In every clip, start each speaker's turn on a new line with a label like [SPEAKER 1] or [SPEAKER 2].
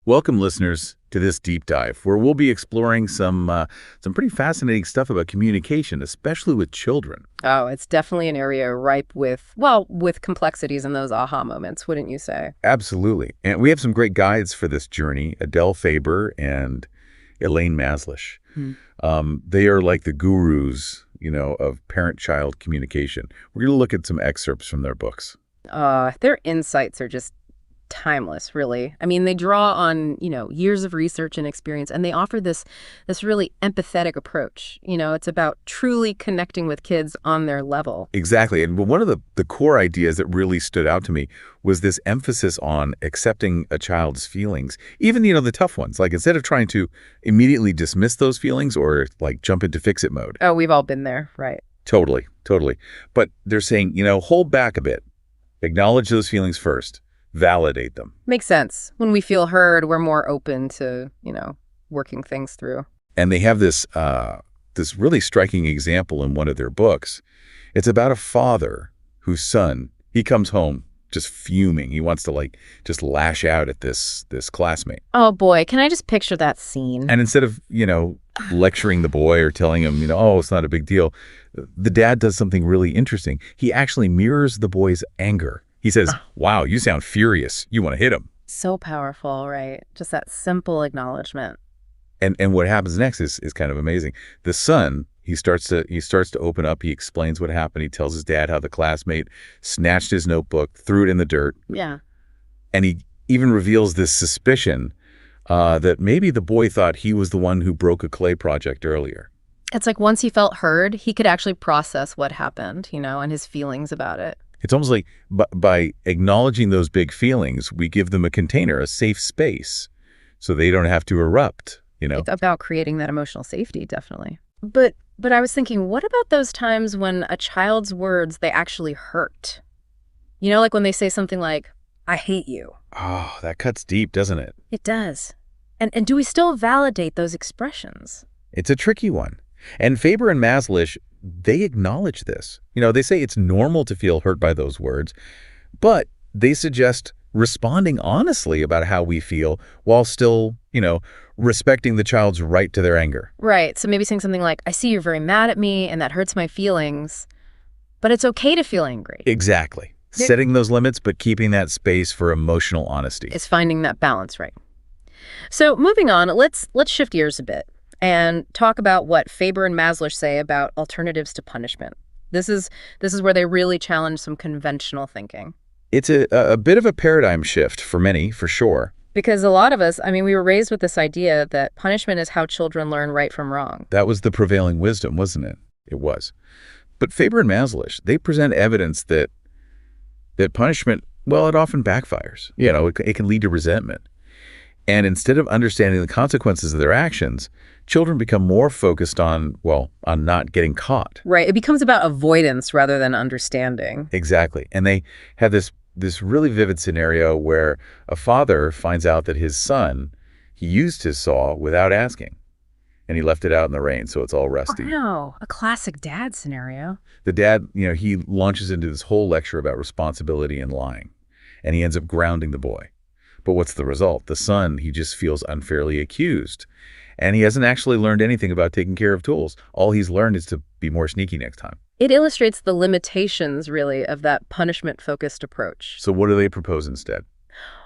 [SPEAKER 1] Welcome, listeners, to this deep dive, where we'll be exploring some pretty fascinating stuff about communication, especially with children.
[SPEAKER 2] Oh, it's definitely an area ripe with, well, with complexities and those aha moments, wouldn't you say?
[SPEAKER 1] Absolutely. And we have some great guides for this journey, Adele Faber and Elaine Mazlish.
[SPEAKER 2] Hmm.
[SPEAKER 1] They are like the gurus, of parent-child communication. We're going to look at some excerpts from their books.
[SPEAKER 2] Their insights are just timeless, really. I mean, they draw on, years of research and experience, and they offer this really empathetic approach. It's about truly connecting with kids on their level.
[SPEAKER 1] Exactly. And one of the core ideas that really stood out to me was this emphasis on accepting a child's feelings, even, the tough ones. Like, instead of trying to immediately dismiss those feelings or, like, jump into fix-it mode.
[SPEAKER 2] Oh, we've all been there, right?
[SPEAKER 1] Totally, totally. But they're saying, hold back a bit. Acknowledge those feelings first. Validate them.
[SPEAKER 2] Makes sense. When we feel heard, we're more open to, working things through.
[SPEAKER 1] And they have this really striking example in one of their books. It's about a father whose son, he comes home just fuming. He wants to just lash out at this classmate.
[SPEAKER 2] Oh boy, can I just picture that scene?
[SPEAKER 1] And instead of, lecturing the boy or telling him, oh, it's not a big deal, the dad does something really interesting. He actually mirrors the boy's anger. He says, wow, you sound furious. You want to hit him.
[SPEAKER 2] So powerful, right? Just that simple acknowledgement.
[SPEAKER 1] And what happens next is kind of amazing. The son, he starts to open up. He explains what happened. He tells his dad how the classmate snatched his notebook, threw it in the dirt.
[SPEAKER 2] Yeah.
[SPEAKER 1] And he even reveals this suspicion that maybe the boy thought he was the one who broke a clay project earlier.
[SPEAKER 2] It's like once he felt heard, he could actually process what happened, and his feelings about it.
[SPEAKER 1] It's almost like by acknowledging those big feelings, we give them a container, a safe space, so they don't have to erupt,
[SPEAKER 2] It's about creating that emotional safety, definitely. But I was thinking, what about those times when a child's words, they actually hurt? Like when they say something like, I hate you.
[SPEAKER 1] Oh, that cuts deep, doesn't it?
[SPEAKER 2] It does. And do we still validate those expressions?
[SPEAKER 1] It's a tricky one. And Faber and Mazlish, they acknowledge this. They say it's normal to feel hurt by those words, but they suggest responding honestly about how we feel while still, respecting the child's right to their anger.
[SPEAKER 2] Right. So maybe saying something like, I see you're very mad at me and that hurts my feelings, but it's okay to feel angry.
[SPEAKER 1] Exactly. Setting those limits, but keeping that space for emotional honesty.
[SPEAKER 2] It's finding that balance, right? So moving on, let's shift gears a bit and talk about what Faber and Mazlish say about alternatives to punishment. This is where they really challenge some conventional thinking.
[SPEAKER 1] It's a bit of a paradigm shift for many, for sure.
[SPEAKER 2] Because a lot of us, we were raised with this idea that punishment is how children learn right from wrong.
[SPEAKER 1] That was the prevailing wisdom, wasn't it? It was. But Faber and Mazlish, they present evidence that punishment, well, it often backfires. It can lead to resentment. And instead of understanding the consequences of their actions, children become more focused on not getting caught.
[SPEAKER 2] Right. It becomes about avoidance rather than understanding.
[SPEAKER 1] Exactly. And they have this really vivid scenario where a father finds out that his son, he used his saw without asking. And he left it out in the rain, so it's all rusty.
[SPEAKER 2] Oh, no. A classic dad scenario.
[SPEAKER 1] The dad, he launches into this whole lecture about responsibility and lying. And he ends up grounding the boy. But what's the result? The son, he just feels unfairly accused. And he hasn't actually learned anything about taking care of tools. All he's learned is to be more sneaky next time.
[SPEAKER 2] It illustrates the limitations, really, of that punishment-focused approach.
[SPEAKER 1] So what do they propose instead?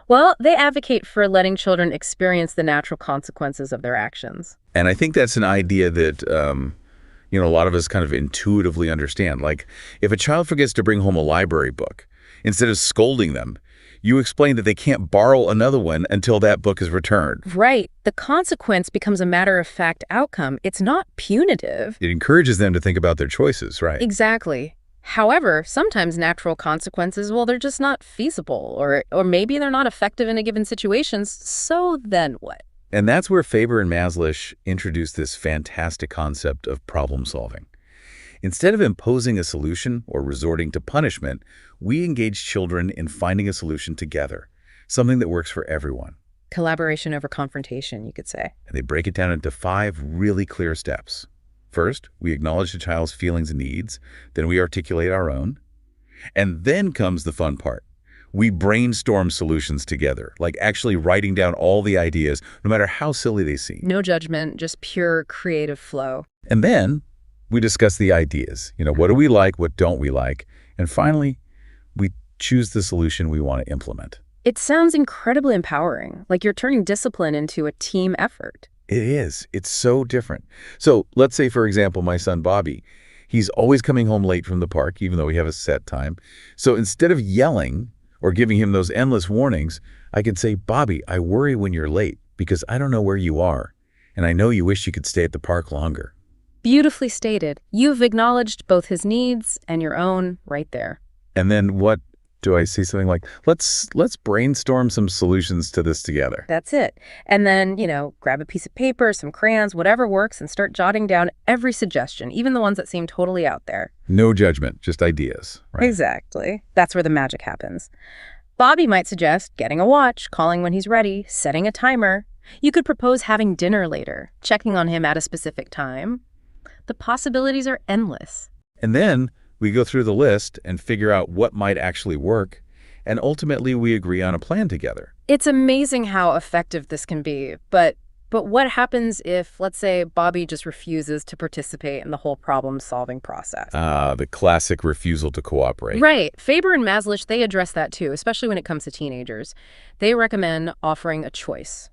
[SPEAKER 2] Well, they advocate for letting children experience the natural consequences of their actions.
[SPEAKER 1] And I think that's an idea that, a lot of us kind of intuitively understand. Like, if a child forgets to bring home a library book, instead of scolding them, you explain that they can't borrow another one until that book is returned.
[SPEAKER 2] Right. The consequence becomes a matter-of-fact outcome. It's not punitive.
[SPEAKER 1] It encourages them to think about their choices, right?
[SPEAKER 2] Exactly. However, sometimes natural consequences, well, they're just not feasible, or maybe they're not effective in a given situation, so then what?
[SPEAKER 1] And that's where Faber and Mazlish introduced this fantastic concept of problem solving. Instead of imposing a solution or resorting to punishment, we engage children in finding a solution together, something that works for everyone.
[SPEAKER 2] Collaboration over confrontation, you could say.
[SPEAKER 1] And they break it down into 5 really clear steps. First, we acknowledge the child's feelings and needs. Then we articulate our own. And then comes the fun part. We brainstorm solutions together, like actually writing down all the ideas, no matter how silly they seem.
[SPEAKER 2] No judgment, just pure creative flow.
[SPEAKER 1] And then we discuss the ideas. What do we like? What don't we like? And finally, we choose the solution we want to implement.
[SPEAKER 2] It sounds incredibly empowering, like you're turning discipline into a team effort.
[SPEAKER 1] It is. It's so different. So let's say, for example, my son Bobby, he's always coming home late from the park, even though we have a set time. So instead of yelling or giving him those endless warnings, I can say, Bobby, I worry when you're late because I don't know where you are. And I know you wish you could stay at the park longer.
[SPEAKER 2] Beautifully stated. You've acknowledged both his needs and your own right there.
[SPEAKER 1] And then what do I say? Something like, let's brainstorm some solutions to this together.
[SPEAKER 2] That's it. And then, grab a piece of paper, some crayons, whatever works, and start jotting down every suggestion, even the ones that seem totally out there.
[SPEAKER 1] No judgment, just ideas. Right?
[SPEAKER 2] Exactly. That's where the magic happens. Bobby might suggest getting a watch, calling when he's ready, setting a timer. You could propose having dinner later, checking on him at a specific time. The possibilities are endless.
[SPEAKER 1] And then we go through the list and figure out what might actually work, and ultimately we agree on a plan together.
[SPEAKER 2] It's amazing how effective this can be, but what happens if, let's say, Bobby just refuses to participate in the whole problem-solving process?
[SPEAKER 1] The classic refusal to cooperate.
[SPEAKER 2] Right. Faber and Mazlish, they address that too, especially when it comes to teenagers. They recommend offering a choice.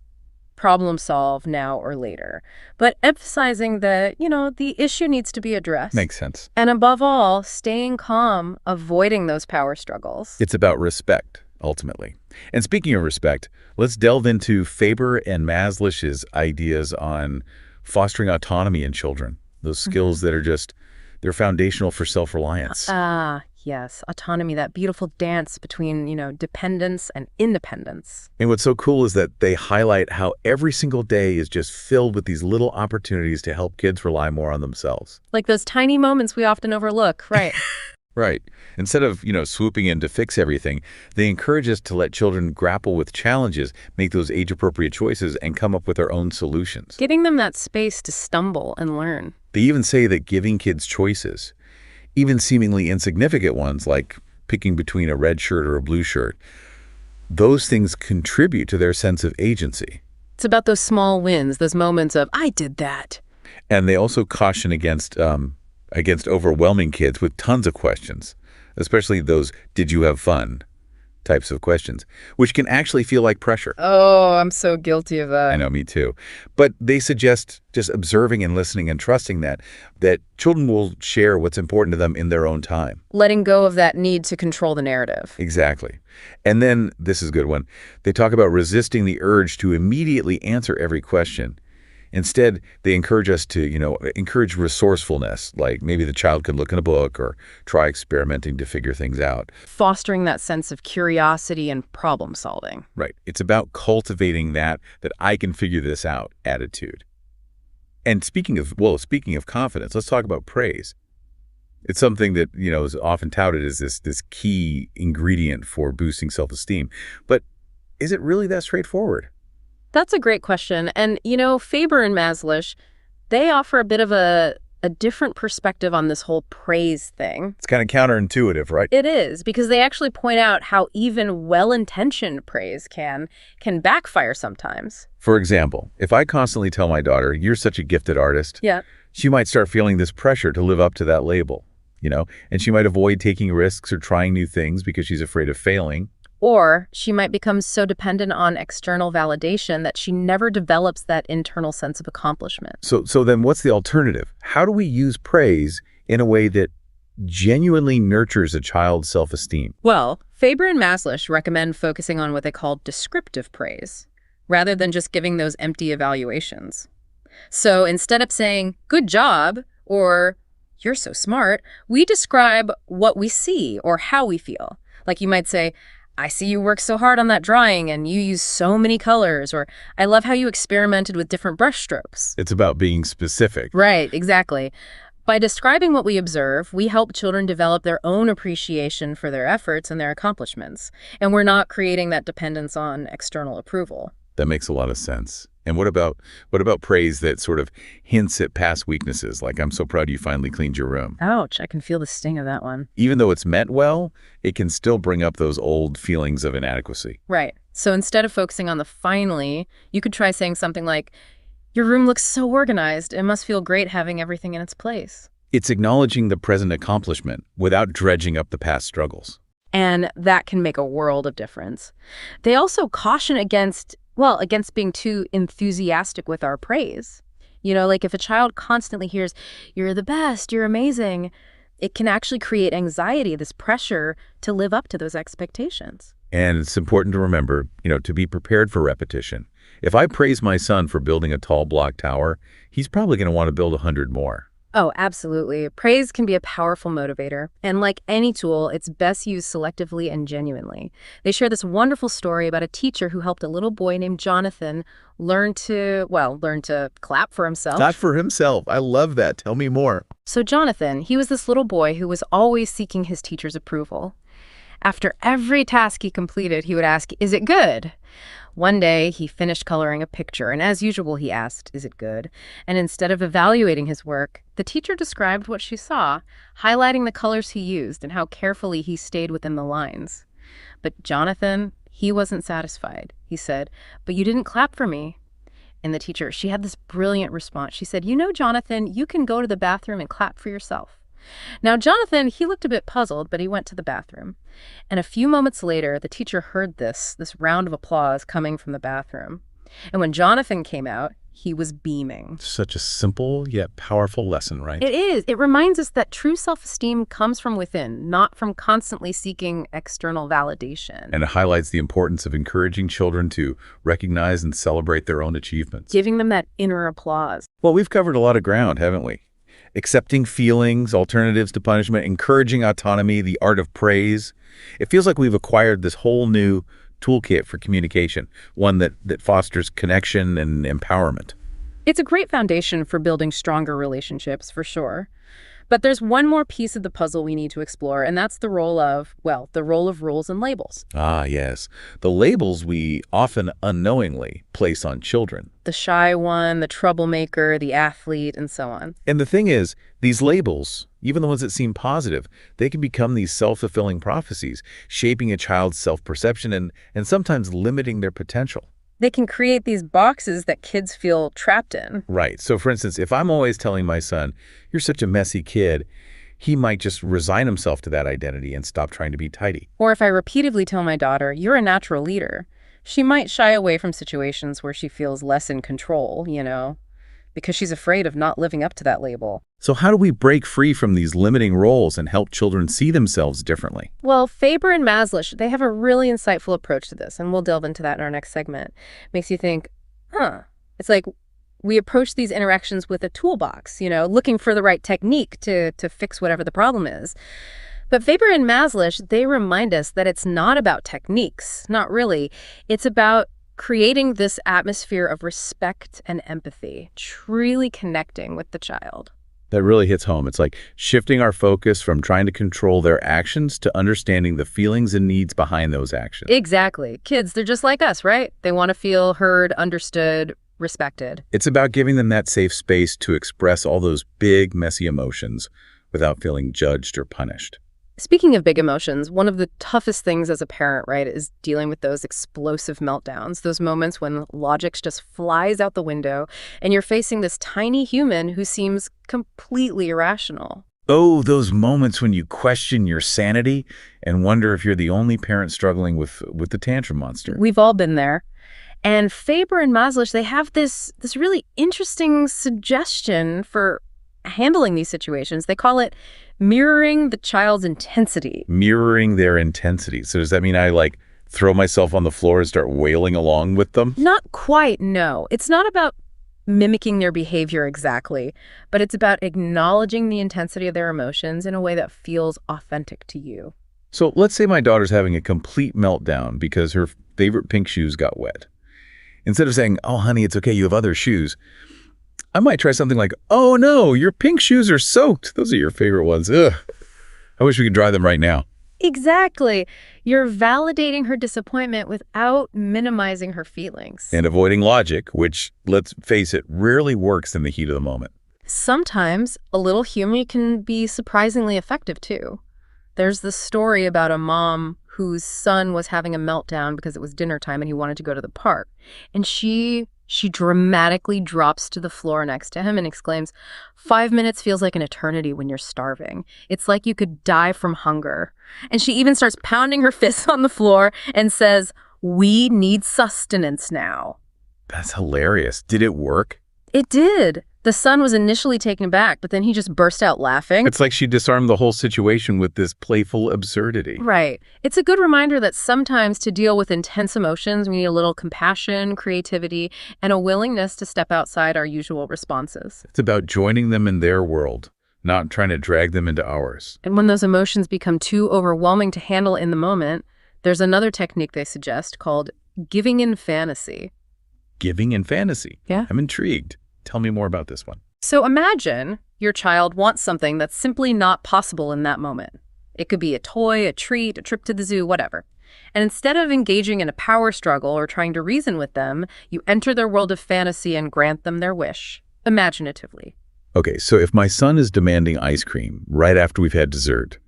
[SPEAKER 2] Problem solve now or later, but emphasizing that, the issue needs to be addressed.
[SPEAKER 1] Makes sense.
[SPEAKER 2] And above all, staying calm, avoiding those power struggles.
[SPEAKER 1] It's about respect, ultimately. And speaking of respect, let's delve into Faber and Maslish's ideas on fostering autonomy in children, those skills that are they're foundational for self-reliance.
[SPEAKER 2] Yes, autonomy, that beautiful dance between, dependence and independence.
[SPEAKER 1] And what's so cool is that they highlight how every single day is just filled with these little opportunities to help kids rely more on themselves.
[SPEAKER 2] Like those tiny moments we often overlook, right?
[SPEAKER 1] Right. Instead of, swooping in to fix everything, they encourage us to let children grapple with challenges, make those age-appropriate choices, and come up with their own solutions.
[SPEAKER 2] Giving them that space to stumble and learn.
[SPEAKER 1] They even say that giving kids choices, even seemingly insignificant ones like picking between a red shirt or a blue shirt, those things contribute to their sense of agency.
[SPEAKER 2] It's about those small wins, those moments of, I did that.
[SPEAKER 1] And they also caution against overwhelming kids with tons of questions, especially those "did you have fun?" types of questions, which can actually feel like pressure.
[SPEAKER 2] Oh, I'm so guilty of that.
[SPEAKER 1] I know, me too. But they suggest just observing and listening and trusting that children will share what's important to them in their own time.
[SPEAKER 2] Letting go of that need to control the narrative.
[SPEAKER 1] Exactly. And then, this is a good one, they talk about resisting the urge to immediately answer every question. Instead, they encourage us to, encourage resourcefulness, like maybe the child could look in a book or try experimenting to figure things out.
[SPEAKER 2] Fostering that sense of curiosity and problem solving.
[SPEAKER 1] Right. It's about cultivating that I can figure this out attitude. And speaking of confidence, let's talk about praise. It's something that, is often touted as this key ingredient for boosting self-esteem. But is it really that straightforward?
[SPEAKER 2] That's a great question. And, Faber and Mazlish, they offer a bit of a different perspective on this whole praise thing.
[SPEAKER 1] It's kind of counterintuitive, right?
[SPEAKER 2] It is, because they actually point out how even well-intentioned praise can backfire sometimes.
[SPEAKER 1] For example, if I constantly tell my daughter, "You're such a gifted artist,"
[SPEAKER 2] yeah,
[SPEAKER 1] she might start feeling this pressure to live up to that label, and she might avoid taking risks or trying new things because she's afraid of failing.
[SPEAKER 2] Or she might become so dependent on external validation that she never develops that internal sense of accomplishment.
[SPEAKER 1] So then what's the alternative? How do we use praise in a way that genuinely nurtures a child's self-esteem?
[SPEAKER 2] Well, Faber and Mazlish recommend focusing on what they call descriptive praise, rather than just giving those empty evaluations. So instead of saying, "good job," or "you're so smart," we describe what we see or how we feel. Like you might say, "I see you work so hard on that drawing and you use so many colors," or "I love how you experimented with different brush strokes."
[SPEAKER 1] It's about being specific.
[SPEAKER 2] Right, exactly. By describing what we observe, we help children develop their own appreciation for their efforts and their accomplishments. And we're not creating that dependence on external approval.
[SPEAKER 1] That makes a lot of sense. And what about praise that sort of hints at past weaknesses, like "I'm so proud you finally cleaned your room"?
[SPEAKER 2] Ouch, I can feel the sting of that one.
[SPEAKER 1] Even though it's meant well, it can still bring up those old feelings of inadequacy.
[SPEAKER 2] Right. So instead of focusing on the finally, you could try saying something like, "Your room looks so organized. It must feel great having everything in its place."
[SPEAKER 1] It's acknowledging the present accomplishment without dredging up the past struggles.
[SPEAKER 2] And that can make a world of difference. They also caution against being too enthusiastic with our praise. Like if a child constantly hears, "You're the best, you're amazing," it can actually create anxiety, this pressure to live up to those expectations.
[SPEAKER 1] And it's important to remember, to be prepared for repetition. If I praise my son for building a tall block tower, he's probably going to want to build 100 more.
[SPEAKER 2] Oh, absolutely. Praise can be a powerful motivator. And like any tool, it's best used selectively and genuinely. They share this wonderful story about a teacher who helped a little boy named Jonathan learn to clap for himself.
[SPEAKER 1] Not for himself. I love that. Tell me more.
[SPEAKER 2] So Jonathan, he was this little boy who was always seeking his teacher's approval. After every task he completed, he would ask, "Is it good?" One day, he finished coloring a picture, and as usual, he asked, "Is it good?" And instead of evaluating his work, the teacher described what she saw, highlighting the colors he used and how carefully he stayed within the lines. But Jonathan, he wasn't satisfied. He said, "But you didn't clap for me." And the teacher, she had this brilliant response. She said, "Jonathan, you can go to the bathroom and clap for yourself." Now, Jonathan, he looked a bit puzzled, but he went to the bathroom. And a few moments later, the teacher heard this round of applause coming from the bathroom. And when Jonathan came out, he was beaming.
[SPEAKER 1] Such a simple yet powerful lesson, right?
[SPEAKER 2] It is. It reminds us that true self-esteem comes from within, not from constantly seeking external validation.
[SPEAKER 1] And it highlights the importance of encouraging children to recognize and celebrate their own achievements.
[SPEAKER 2] Giving them that inner applause.
[SPEAKER 1] Well, we've covered a lot of ground, haven't we? Accepting feelings, alternatives to punishment, encouraging autonomy, the art of praise. It feels like we've acquired this whole new toolkit for communication, one that fosters connection and empowerment.
[SPEAKER 2] It's a great foundation for building stronger relationships, for sure. But there's one more piece of the puzzle we need to explore, and that's the role of rules and labels.
[SPEAKER 1] Ah, yes. The labels we often unknowingly place on children.
[SPEAKER 2] The shy one, the troublemaker, the athlete, and so on.
[SPEAKER 1] And the thing is, these labels, even the ones that seem positive, they can become these self-fulfilling prophecies, shaping a child's self-perception and sometimes limiting their potential.
[SPEAKER 2] They can create these boxes that kids feel trapped in.
[SPEAKER 1] Right. So, for instance, if I'm always telling my son, "You're such a messy kid," he might just resign himself to that identity and stop trying to be tidy.
[SPEAKER 2] Or if I repeatedly tell my daughter, "You're a natural leader," she might shy away from situations where she feels less in control, because she's afraid of not living up to that label.
[SPEAKER 1] So how do we break free from these limiting roles and help children see themselves differently?
[SPEAKER 2] Well, Faber and Mazlish, they have a really insightful approach to this, and we'll delve into that in our next segment. Makes you think, it's like we approach these interactions with a toolbox, looking for the right technique to fix whatever the problem is. But Faber and Mazlish, they remind us that it's not about techniques, not really. It's about creating this atmosphere of respect and empathy, truly connecting with the child.
[SPEAKER 1] That really hits home. It's like shifting our focus from trying to control their actions to understanding the feelings and needs behind those actions.
[SPEAKER 2] Exactly. Kids, they're just like us, right? They want to feel heard, understood, respected.
[SPEAKER 1] It's about giving them that safe space to express all those big, messy emotions without feeling judged or punished.
[SPEAKER 2] Speaking of big emotions, one of the toughest things as a parent, right, is dealing with those explosive meltdowns, those moments when logic just flies out the window and you're facing this tiny human who seems completely irrational.
[SPEAKER 1] Oh, those moments when you question your sanity and wonder if you're the only parent struggling with the tantrum monster.
[SPEAKER 2] We've all been there. And Faber and Mazlish, they have this really interesting suggestion for handling these situations. They call it mirroring the child's intensity.
[SPEAKER 1] Mirroring their intensity. So does that mean I throw myself on the floor and start wailing along with them?
[SPEAKER 2] Not quite, no. It's not about mimicking their behavior exactly, but it's about acknowledging the intensity of their emotions in a way that feels authentic to you.
[SPEAKER 1] So let's say my daughter's having a complete meltdown because her favorite pink shoes got wet. Instead of saying, "Oh, honey, it's okay, you have other shoes," I might try something like, "Oh no, your pink shoes are soaked. Those are your favorite ones. Ugh. I wish we could dry them right now."
[SPEAKER 2] Exactly. You're validating her disappointment without minimizing her feelings.
[SPEAKER 1] And avoiding logic, which, let's face it, rarely works in the heat of the moment.
[SPEAKER 2] Sometimes a little humor can be surprisingly effective, too. There's this story about a mom whose son was having a meltdown because it was dinner time and he wanted to go to the park. And she dramatically drops to the floor next to him and exclaims, "5 minutes feels like an eternity when you're starving. It's like you could die from hunger." And she even starts pounding her fists on the floor and says, "We need sustenance now."
[SPEAKER 1] That's hilarious. Did it work?
[SPEAKER 2] It did. The son was initially taken aback, but then he just burst out laughing.
[SPEAKER 1] It's like she disarmed the whole situation with this playful absurdity.
[SPEAKER 2] Right. It's a good reminder that sometimes to deal with intense emotions, we need a little compassion, creativity, and a willingness to step outside our usual responses.
[SPEAKER 1] It's about joining them in their world, not trying to drag them into ours.
[SPEAKER 2] And when those emotions become too overwhelming to handle in the moment, there's another technique they suggest called giving in fantasy.
[SPEAKER 1] Giving in fantasy.
[SPEAKER 2] Yeah.
[SPEAKER 1] I'm intrigued. Tell me more about this one.
[SPEAKER 2] So imagine your child wants something that's simply not possible in that moment. It could be a toy, a treat, a trip to the zoo, whatever. And instead of engaging in a power struggle or trying to reason with them, you enter their world of fantasy and grant them their wish, imaginatively.
[SPEAKER 1] Okay, so if my son is demanding ice cream right after we've had dessert,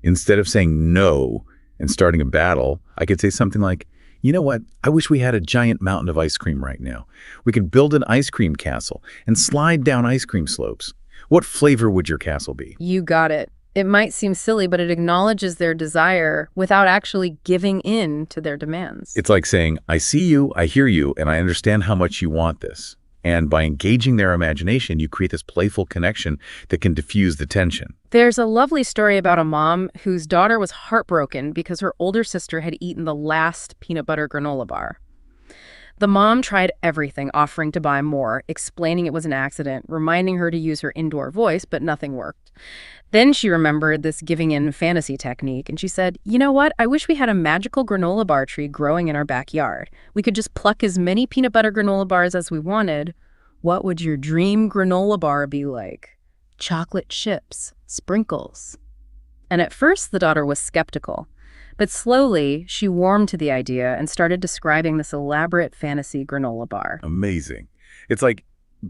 [SPEAKER 1] instead of saying no and starting a battle, I could say something like, "You know what? I wish we had a giant mountain of ice cream right now. We could build an ice cream castle and slide down ice cream slopes. What flavor would your castle be?"
[SPEAKER 2] You got it. It might seem silly, but it acknowledges their desire without actually giving in to their demands.
[SPEAKER 1] It's like saying, "I see you, I hear you, and I understand how much you want this." And by engaging their imagination, you create this playful connection that can diffuse the tension.
[SPEAKER 2] There's a lovely story about a mom whose daughter was heartbroken because her older sister had eaten the last peanut butter granola bar. The mom tried everything, offering to buy more, explaining it was an accident, reminding her to use her indoor voice, but nothing worked. Then she remembered this giving in fantasy technique, and she said, "You know what? I wish we had a magical granola bar tree growing in our backyard. We could just pluck as many peanut butter granola bars as we wanted. What would your dream granola bar be like? Chocolate chips, sprinkles." And at first, the daughter was skeptical. But slowly, she warmed to the idea and started describing this elaborate fantasy granola bar.
[SPEAKER 1] Amazing. It's like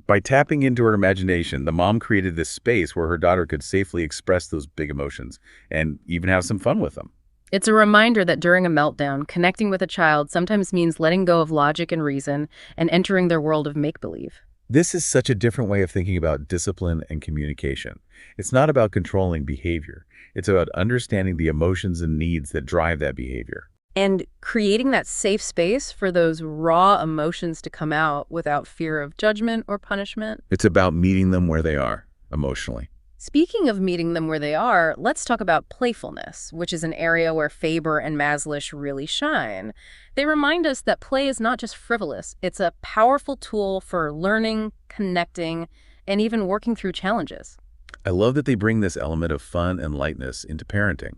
[SPEAKER 1] by tapping into her imagination, the mom created this space where her daughter could safely express those big emotions and even have some fun with them.
[SPEAKER 2] It's a reminder that during a meltdown, connecting with a child sometimes means letting go of logic and reason and entering their world of make-believe.
[SPEAKER 1] This is such a different way of thinking about discipline and communication. It's not about controlling behavior. It's about understanding the emotions and needs that drive that behavior.
[SPEAKER 2] And creating that safe space for those raw emotions to come out without fear of judgment or punishment.
[SPEAKER 1] It's about meeting them where they are, emotionally.
[SPEAKER 2] Speaking of meeting them where they are, let's talk about playfulness, which is an area where Faber and Mazlish really shine. They remind us that play is not just frivolous. It's a powerful tool for learning, connecting, and even working through challenges.
[SPEAKER 1] I love that they bring this element of fun and lightness into parenting.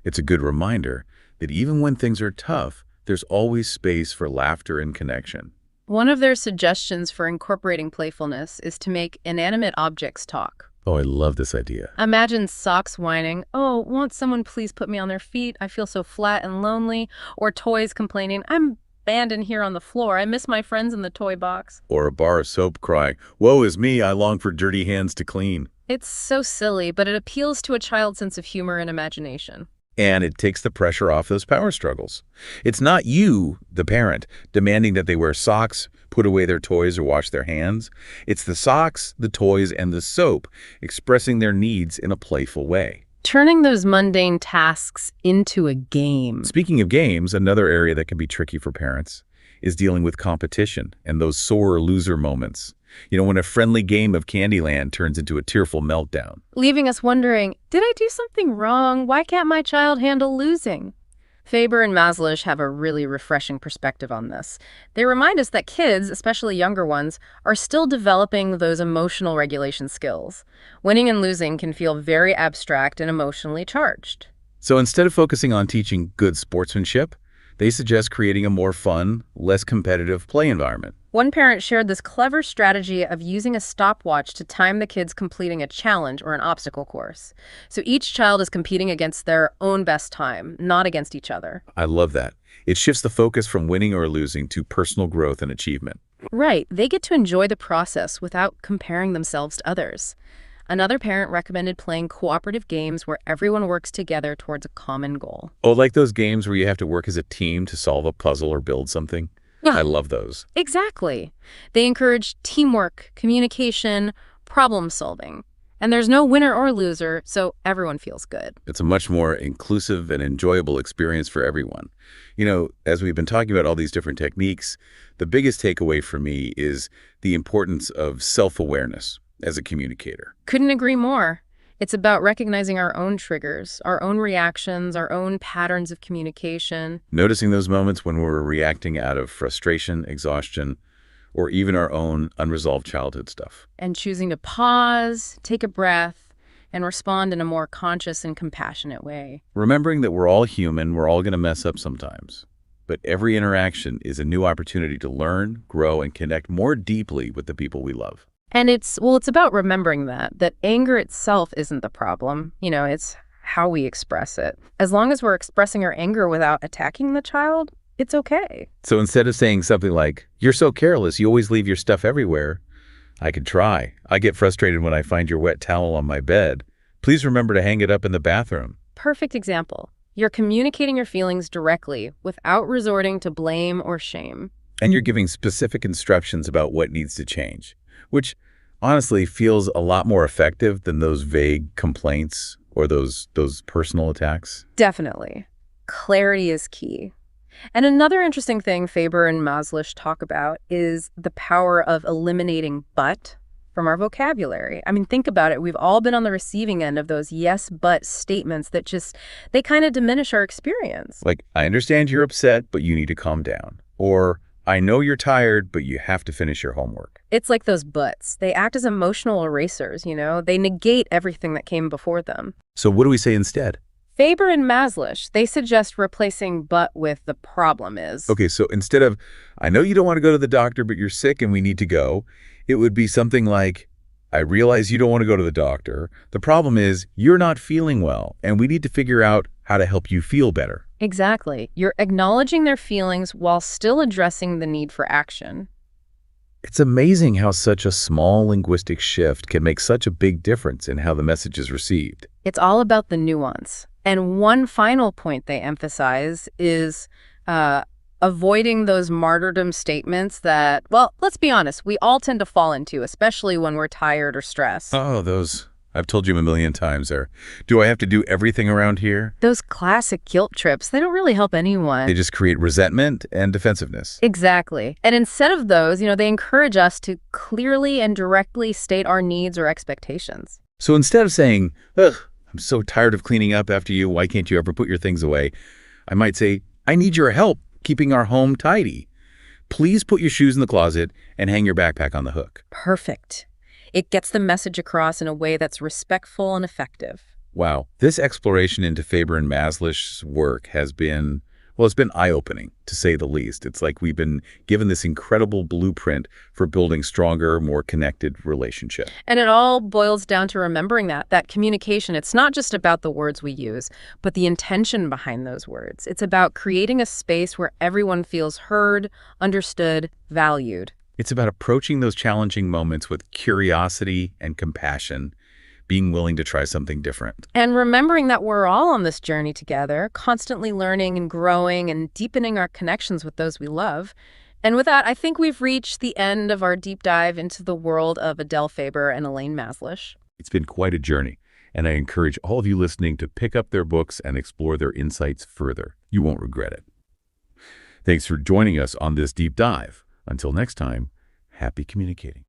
[SPEAKER 1] It's a good reminder that even when things are tough, there's always space for laughter and connection.
[SPEAKER 2] One of their suggestions for incorporating playfulness is to make inanimate objects talk.
[SPEAKER 1] Oh, I love this idea.
[SPEAKER 2] Imagine socks whining, "Oh, won't someone please put me on their feet? I feel so flat and lonely." Or toys complaining, "I'm abandoned here on the floor. I miss my friends in the toy box."
[SPEAKER 1] Or a bar of soap crying, "Woe is me, I long for dirty hands to clean."
[SPEAKER 2] It's so silly, but it appeals to a child's sense of humor and imagination.
[SPEAKER 1] And it takes the pressure off those power struggles. It's not you, the parent, demanding that they wear socks, put away their toys, or wash their hands. It's the socks, the toys, and the soap expressing their needs in a playful way.
[SPEAKER 2] Turning those mundane tasks into a game.
[SPEAKER 1] Speaking of games, another area that can be tricky for parents is dealing with competition and those sore loser moments. You know, when a friendly game of Candyland turns into a tearful meltdown.
[SPEAKER 2] Leaving us wondering, did I do something wrong? Why can't my child handle losing? Faber and Mazlish have a really refreshing perspective on this. They remind us that kids, especially younger ones, are still developing those emotional regulation skills. Winning and losing can feel very abstract and emotionally charged.
[SPEAKER 1] So instead of focusing on teaching good sportsmanship, they suggest creating a more fun, less competitive play environment.
[SPEAKER 2] One parent shared this clever strategy of using a stopwatch to time the kids completing a challenge or an obstacle course. So each child is competing against their own best time, not against each other.
[SPEAKER 1] I love that. It shifts the focus from winning or losing to personal growth and achievement.
[SPEAKER 2] Right, they get to enjoy the process without comparing themselves to others. Another parent recommended playing cooperative games where everyone works together towards a common goal.
[SPEAKER 1] Oh, like those games where you have to work as a team to solve a puzzle or build something?
[SPEAKER 2] Yeah,
[SPEAKER 1] I love those.
[SPEAKER 2] exactly. They encourage teamwork, communication, problem solving. And there's no winner or loser, so everyone feels good.
[SPEAKER 1] It's a much more inclusive and enjoyable experience for everyone. You know, as we've been talking about all these different techniques, the biggest takeaway for me is the importance of self-awareness as a communicator.
[SPEAKER 2] Couldn't agree more. It's about recognizing our own triggers, our own reactions, our own patterns of communication.
[SPEAKER 1] Noticing those moments when we're reacting out of frustration, exhaustion, or even our own unresolved childhood stuff.
[SPEAKER 2] And choosing to pause, take a breath, and respond in a more conscious and compassionate way.
[SPEAKER 1] Remembering that we're all human, we're all going to mess up sometimes. But every interaction is a new opportunity to learn, grow, and connect more deeply with the people we love.
[SPEAKER 2] And it's about remembering that anger itself isn't the problem. It's how we express it. As long as we're expressing our anger without attacking the child, it's okay.
[SPEAKER 1] So instead of saying something like, "You're so careless, you always leave your stuff everywhere," I could try. "I get frustrated when I find your wet towel on my bed. Please remember to hang it up in the bathroom."
[SPEAKER 2] Perfect example. You're communicating your feelings directly without resorting to blame or shame.
[SPEAKER 1] And you're giving specific instructions about what needs to change, which honestly feels a lot more effective than those vague complaints or those personal attacks.
[SPEAKER 2] Definitely. Clarity is key. And another interesting thing Faber and Mazlish talk about is the power of eliminating "but" from our vocabulary. I mean, think about it. We've all been on the receiving end of those yes, but statements that they kind of diminish our experience.
[SPEAKER 1] Like, "I understand you're upset, but you need to calm down." Or, "I know you're tired, but you have to finish your homework."
[SPEAKER 2] It's like those buts. They act as emotional erasers, They negate everything that came before them.
[SPEAKER 1] So what do we say instead?
[SPEAKER 2] Faber and Mazlish, they suggest replacing "but" with "the problem is."
[SPEAKER 1] Okay, so instead of, "I know you don't want to go to the doctor, but you're sick and we need to go," it would be something like, "I realize you don't want to go to the doctor. The problem is you're not feeling well, and we need to figure out how to help you feel better."
[SPEAKER 2] Exactly. You're acknowledging their feelings while still addressing the need for action.
[SPEAKER 1] It's amazing how such a small linguistic shift can make such a big difference in how the message is received.
[SPEAKER 2] It's all about the nuance. And one final point they emphasize is avoiding those martyrdom statements that, well, let's be honest, we all tend to fall into, especially when we're tired or stressed.
[SPEAKER 1] Oh, those. I've told you a million times there. "Do I have to do everything around here?"
[SPEAKER 2] Those classic guilt trips, they don't really help anyone.
[SPEAKER 1] They just create resentment and defensiveness.
[SPEAKER 2] Exactly. And instead of those, they encourage us to clearly and directly state our needs or expectations.
[SPEAKER 1] So instead of saying, "Ugh, I'm so tired of cleaning up after you, why can't you ever put your things away?" I might say, "I need your help keeping our home tidy. Please put your shoes in the closet and hang your backpack on the hook."
[SPEAKER 2] Perfect. It gets the message across in a way that's respectful and effective.
[SPEAKER 1] Wow, this exploration into Faber and Maslish's work has been, well, it's been eye-opening, to say the least. It's like we've been given this incredible blueprint for building stronger, more connected relationships.
[SPEAKER 2] And it all boils down to remembering that communication, it's not just about the words we use, but the intention behind those words. It's about creating a space where everyone feels heard, understood, valued.
[SPEAKER 1] It's about approaching those challenging moments with curiosity and compassion, being willing to try something different.
[SPEAKER 2] And remembering that we're all on this journey together, constantly learning and growing and deepening our connections with those we love. And with that, I think we've reached the end of our deep dive into the world of Adele Faber and Elaine Mazlish.
[SPEAKER 1] It's been quite a journey, and I encourage all of you listening to pick up their books and explore their insights further. You won't regret it. Thanks for joining us on this deep dive. Until next time, happy communicating.